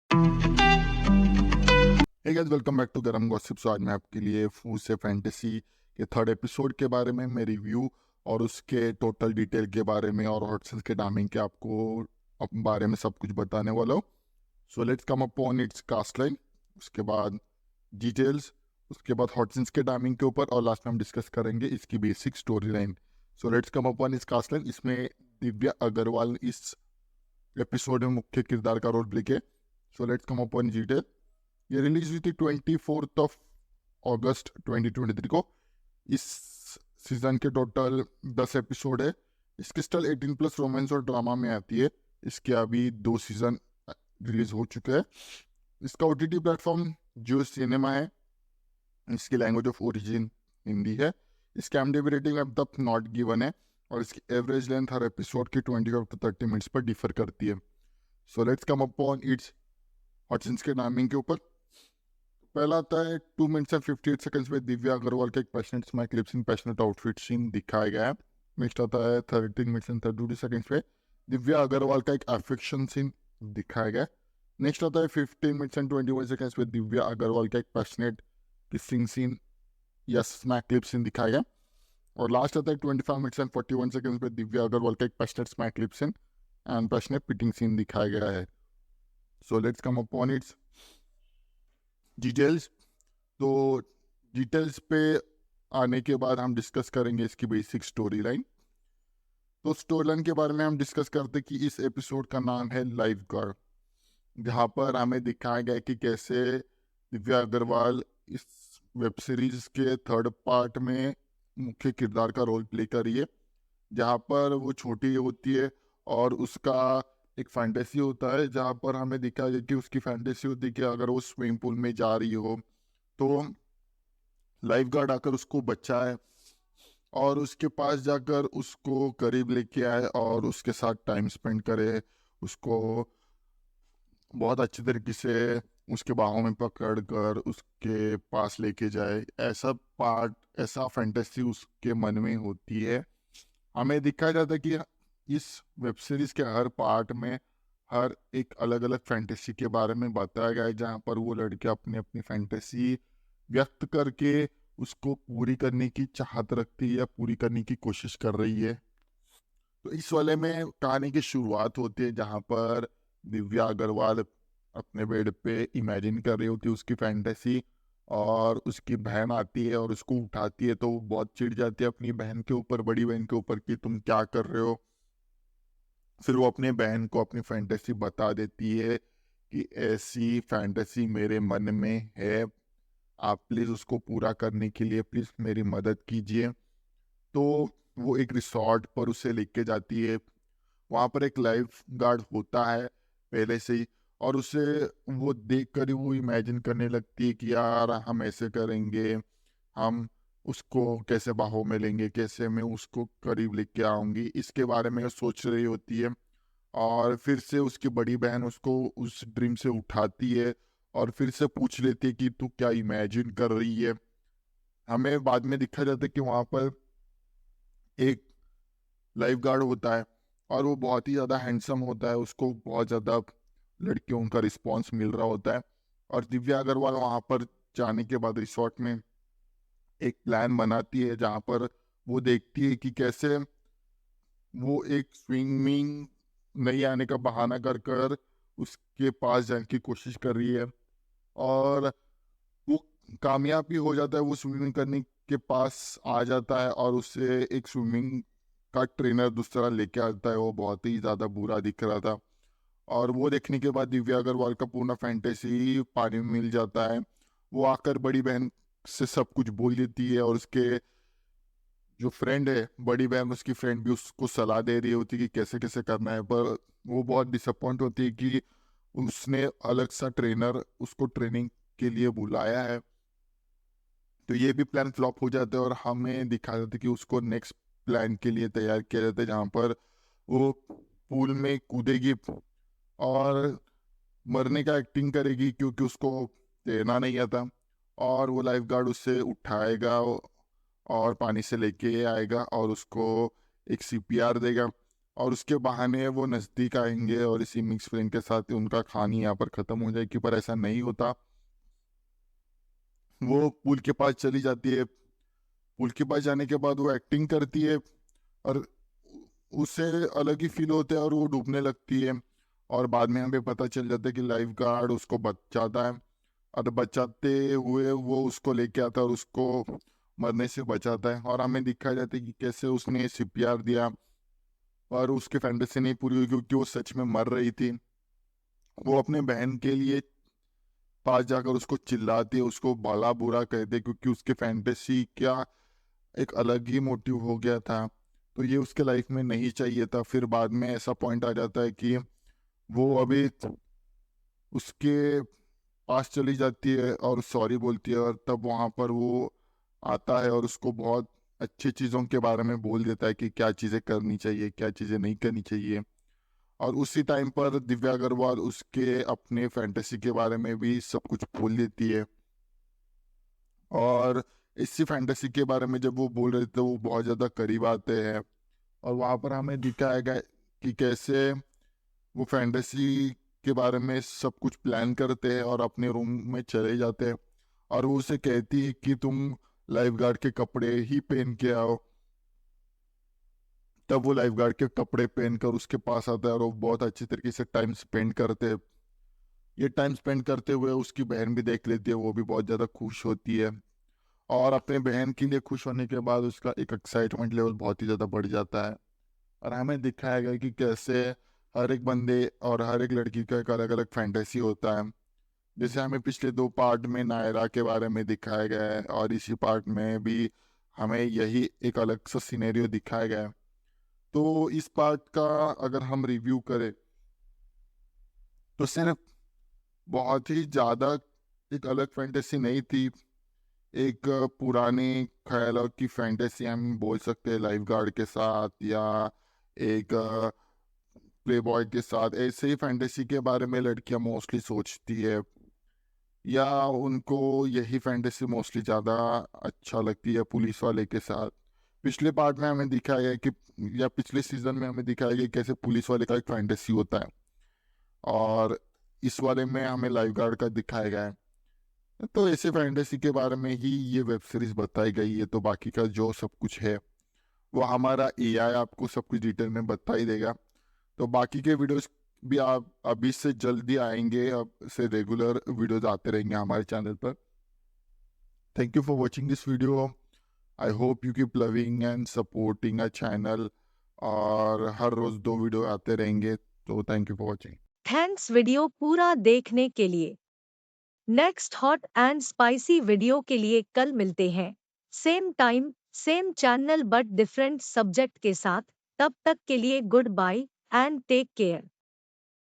Hey guys, welcome back to Garam gossips. आज मैं आपके लिए फू से फैंटेसी के थर्ड एपिसोड के बारे में रिव्यू और उसके टोटल डिटेल के बारे में और हॉटसन्स के टाइमिंग के आपको बारे में सब कुछ बताने वाला हूँ। So let's come upon its cast line, उसके बाद डिटेल्स, उसके बाद हॉटसन्स के टाइमिंग के ऊपर और लास्ट में हम डिस्कस करेंगे इसकी basic story line. So let's come upon its cast line. इसमें दिव्या अग्रवाल इस एपिसोड में मुख्य किरदार का रोल प्ले किया। सो लेट्स कम अपॉन डिटेल। ये रिलीज हुई थी 24 अगस्त 2023 को। इस सीजन के टोटल 10 एपिसोड है। इसकी स्टाइल 18+ रोमांस और ड्रामा में आती है। इसके अभी 2 सीजन रिलीज हो चुके हैं। इसका OTT प्लेटफॉर्म जियो सिनेमा है। इसकी लैंग्वेज ऑफ ओरिजिन हिंदी है। इसकी IMDb रेटिंग अब तक नॉट गिवन है और इसकी एवरेज लेंथ हर एपिसोड की 25 to 30 मिनट्स पर डिफर करती है। So let's come upon its हॉटसन्स के टाइमिंग के ऊपर। पहला आता है 2 मिनट्स एंड 58 सेकंड्स में दिव्या अग्रवाल का एक पैशनेट स्माइल क्लिप्स इन पैशनेट आउटफिट सीन दिखाया गया है। नेक्स्ट आता है 13 मिनट्स एंड 32 सेकंड्स में दिव्या अग्रवाल का एक एफेक्शन सीन दिखाया गया है। नेक्स्ट आता है 15 मिनट्स एंड 21 सेकंड्स में दिव्या अग्रवाल का एक पैशनेट किसिंग सीन या स्मैक क्लिप सीन दिखाया गया। और लास्ट आता है 25 मिनट्स एंड 41 सेकंड्स में दिव्या अग्रवाल का एक passionate smack clip scene and passionate petting scene दिखाया गया है। So let's come upon its details. तो डिटेल्स पे आने के बाद हम डिस्कस करेंगे इसकी बेसिक स्टोरी लाइन। तो स्टोरी लाइन के बारे में हम डिस्कस करते कि इस एपिसोड का नाम है लाइफ गार्ड, जहाँ पर हमें दिखाया गया कि कैसे दिव्या अग्रवाल इस वेब सीरीज के थर्ड पार्ट में मुख्य किरदार का रोल प्ले कर रही है, जहाँ पर वो छोटी होती है और उसका एक फैंटेसी होता है, जहाँ पर हमें दिखाया गया कि उसकी फैंटेसी होती है कि अगर वो स्विमिंग पूल में जा रही हो तो लाइफ गार्ड आकर उसको बचाए और उसके पास जाकर उसको करीब लेके आए और उसके साथ टाइम स्पेंड करे, उसको बहुत अच्छी तरीके से उसके बाहों में पकड़ कर उसके पास लेके जाए। ऐसा पार्ट, ऐसा फैंटेसी उसके मन में होती है। हमें दिखाया जाता है कि इस वेब सीरीज के हर पार्ट में हर एक अलग अलग फैंटेसी के बारे में बताया गया है, जहाँ पर वो लड़के अपनी अपनी फैंटेसी व्यक्त करके उसको पूरी करने की चाहत रखती है या पूरी करने की कोशिश कर रही है। तो इस वाले में कहानी की शुरुआत होती है, जहाँ पर दिव्या अग्रवाल अपने बेड पे इमेजिन कर रही होती है उसकी फैंटेसी, और उसकी बहन आती है और उसको उठाती है। तो वो बहुत चिढ़ जाती है अपनी बहन के ऊपर, बड़ी बहन के ऊपर, कि तुम क्या कर रहे हो। फिर वो अपने बहन को अपनी फैंटेसी बता देती है कि ऐसी फैंटेसी मेरे मन में है, आप प्लीज़ उसको पूरा करने के लिए प्लीज़ मेरी मदद कीजिए। तो वो एक रिसॉर्ट पर उसे लेके जाती है। वहाँ पर एक लाइफ गार्ड होता है पहले से ही, और उसे वो देख कर ही वो इमेजिन करने लगती है कि यार हम ऐसे करेंगे, हम उसको कैसे बाहों में लेंगे, कैसे मैं उसको करीब लेके आऊँगी, इसके बारे में सोच रही होती है। और फिर से उसकी बड़ी बहन उसको उस ड्रीम से उठाती है और फिर से पूछ लेती है कि तू क्या इमेजिन कर रही है। हमें बाद में दिखा जाता है कि वहाँ पर एक लाइफ गार्ड होता है और वो बहुत ही ज़्यादा हैंडसम होता है, उसको बहुत ज़्यादा लड़कियों का रिस्पांस मिल रहा होता है। और दिव्या अग्रवाल वहाँ पर जाने के बाद रिसोर्ट में एक प्लान बनाती है, जहाँ पर वो देखती है कि कैसे वो एक स्विमिंग नहीं आने का बहाना कर कर उसके पास जाने की कोशिश कर रही है, और वो कामयाब भी हो जाता है। वो स्विमिंग करने के पास आ जाता है और उससे एक स्विमिंग का ट्रेनर दूसरा लेके आता है। वो बहुत ही ज़्यादा बुरा दिख रहा था, और वो देखने के बाद दिव्या अग्रवाल का पूर्ण फैंटेसी पानी में मिल जाता है। वो आकर बड़ी बहन से सब कुछ बोल देती है, और उसके जो फ्रेंड है, बड़ी बहन, उसकी फ्रेंड भी उसको सलाह दे रही होती है कि कैसे कैसे करना है। पर वो बहुत डिसअपॉइंट होती है कि उसने अलग सा ट्रेनर उसको ट्रेनिंग के लिए बुलाया है। तो ये भी प्लान फ्लॉप हो जाता है और हमें दिखा जाता है कि उसको नेक्स्ट प्लान के लिए तैयार किया जाता है, जहाँ पर वो पूल में कूदेगी और मरने का एक्टिंग करेगी क्योंकि उसको तैरना नहीं आता, और वो लाइफ गार्ड उससे उठाएगा और पानी से लेके आएगा और उसको एक CPR देगा। और उसके बहाने वो नज़दीक आएंगे और इसी मिक्स फ्रेंड के साथ उनका कहानी यहाँ पर ख़त्म हो जाएगी, पर ऐसा नहीं होता। वो पुल के पास चली जाती है, पुल के पास जाने के बाद वो एक्टिंग करती है और उससे अलग ही फील होता है और वो डूबने लगती है। और बाद में हमें पता चल जाता है कि लाइफ गार्ड उसको बचाता है और बचाते हुए वो उसको लेके आता है और उसको मरने से बचाता है। और हमें दिखाया जाता है कि कैसे उसने सीपीआर दिया और उसकी फैंटेसी नहीं पूरी हुई क्योंकि वो सच में मर रही थी। वो अपने बहन के लिए पास जाकर उसको चिल्लाती है, उसको भला बुरा कहते हैं क्योंकि उसके फैंटेसी क्या एक अलग ही मोटिव हो गया था। तो ये उसके लाइफ में नहीं चाहिए था। फिर बाद में ऐसा पॉइंट आ जाता है कि वो अभी उसके पास चली जाती है और सॉरी बोलती है और तब वहाँ पर वो आता है और उसको बहुत अच्छी चीज़ों के बारे में बोल देता है कि क्या चीज़ें करनी चाहिए, क्या चीज़ें नहीं करनी चाहिए। और उसी टाइम पर दिव्या अग्रवाल उसके अपने फैंटेसी के बारे में भी सब कुछ बोल देती है। और इसी फैंटेसी के बारे में जब वो बोल रहे थे वो बहुत ज़्यादा करीब आते हैं और वहाँ पर हमें दिखाया गया कि कैसे वो फैंटेसी के बारे में सब कुछ प्लान करते हैं और अपने रूम में चले जाते हैं। और वो उसे कहती है कि तुम लाइफ गार्ड के कपड़े ही पहन के आओ। तब वो लाइफ गार्ड के कपड़े पहनकर उसके पास आता है और वो बहुत अच्छी तरीके से टाइम स्पेंड करते हैं। ये टाइम स्पेंड करते हुए उसकी बहन भी देख लेती है, वो भी बहुत ज़्यादा खुश होती है। और अपने बहन के लिए खुश होने के बाद उसका एक एक्साइटमेंट लेवल बहुत ही ज़्यादा बढ़ जाता है। और हमें दिखाया गया कि कैसे हर एक बंदे और हर एक लड़की का एक अलग अलग फैंटेसी होता है। जैसे हमें पिछले 2 पार्ट में नायरा के बारे में दिखाया गया है और इसी पार्ट में भी हमें यही एक अलग सा सिनेरियो दिखाया गया है। तो इस पार्ट का अगर हम रिव्यू करें तो सिर्फ बहुत ही ज़्यादा एक अलग फैंटेसी नहीं थी। एक पुरानी ख्यालों की फैंटेसी हम बोल सकते हैं लाइफ गार्ड के साथ, या एक प्ले बॉय के साथ। ऐसे ही फैंटेसी के बारे में लड़कियां मोस्टली सोचती है, या उनको यही फैंटेसी मोस्टली ज़्यादा अच्छा लगती है पुलिस वाले के साथ। पिछले पार्ट में हमें दिखाया गया कि, या पिछले सीजन में हमें दिखाया गया कैसे पुलिस वाले का एक फैंटेसी होता है और इस वाले में हमें लाइफ गार्ड का दिखाया गया है। तो ऐसे फैंटेसी के बारे में ही ये वेब सीरीज बताई गई है। तो बाकी का जो सब कुछ है वो हमारा एआई आपको सब कुछ डिटेल में बता ही देगा। तो बाकी के वीडियोस भी आप अभी से जल्दी आएंगे, अब से रेगुलर वीडियोस आते रहेंगे हमारे चैनल पर। Thank you for watching this video. I hope you keep loving and supporting a channel. और हर रोज 2 वीडियो आते रहेंगे। तो thank you for watching. Thanks video पूरा देखने के लिए। Next hot and spicy video के लिए कल मिलते हैं, same time same channel but different subject के साथ। तब तक के लिए good bye and take care.